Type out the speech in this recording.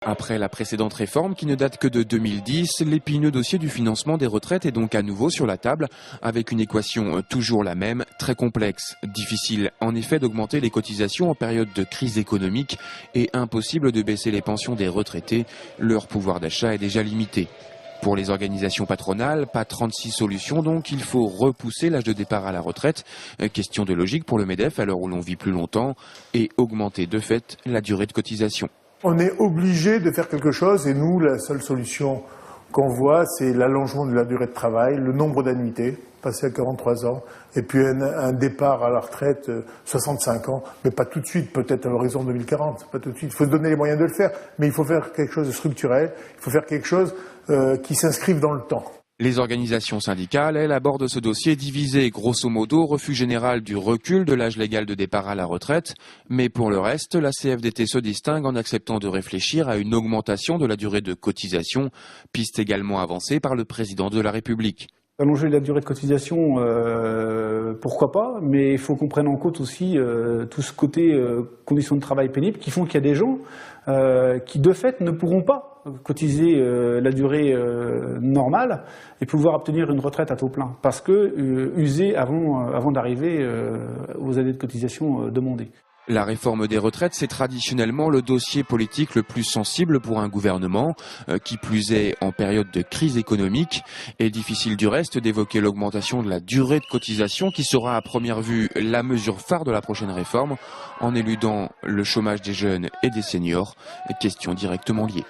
Après la précédente réforme qui ne date que de 2010, l'épineux dossier du financement des retraites est donc à nouveau sur la table avec une équation toujours la même, très complexe. Difficile en effet d'augmenter les cotisations en période de crise économique et impossible de baisser les pensions des retraités. Leur pouvoir d'achat est déjà limité. Pour les organisations patronales, pas 36 solutions donc, il faut repousser l'âge de départ à la retraite, question de logique pour le MEDEF à l'heure où l'on vit plus longtemps, et augmenter de fait la durée de cotisation. On est obligé de faire quelque chose et nous, la seule solution qu'on voit, c'est l'allongement de la durée de travail, le nombre d'annuités, passer à 43 ans, et puis un départ à la retraite 65 ans, mais pas tout de suite, peut-être à l'horizon 2040, pas tout de suite. Il faut se donner les moyens de le faire, mais il faut faire quelque chose de structurel, il faut faire quelque chose qui s'inscrive dans le temps. Les organisations syndicales, elles, abordent ce dossier divisé, grosso modo, refus général du recul de l'âge légal de départ à la retraite. Mais pour le reste, la CFDT se distingue en acceptant de réfléchir à une augmentation de la durée de cotisation, piste également avancée par le président de la République. Allonger la durée de cotisation, pourquoi pas, mais il faut qu'on prenne en compte aussi tout ce côté conditions de travail pénibles qui font qu'il y a des gens qui de fait ne pourront pas cotiser la durée normale et pouvoir obtenir une retraite à taux plein parce que usés avant d'arriver aux années de cotisation demandées. La réforme des retraites, c'est traditionnellement le dossier politique le plus sensible pour un gouvernement, qui plus est en période de crise économique. Et difficile du reste d'évoquer l'augmentation de la durée de cotisation qui sera à première vue la mesure phare de la prochaine réforme, en éludant le chômage des jeunes et des seniors, question directement liée.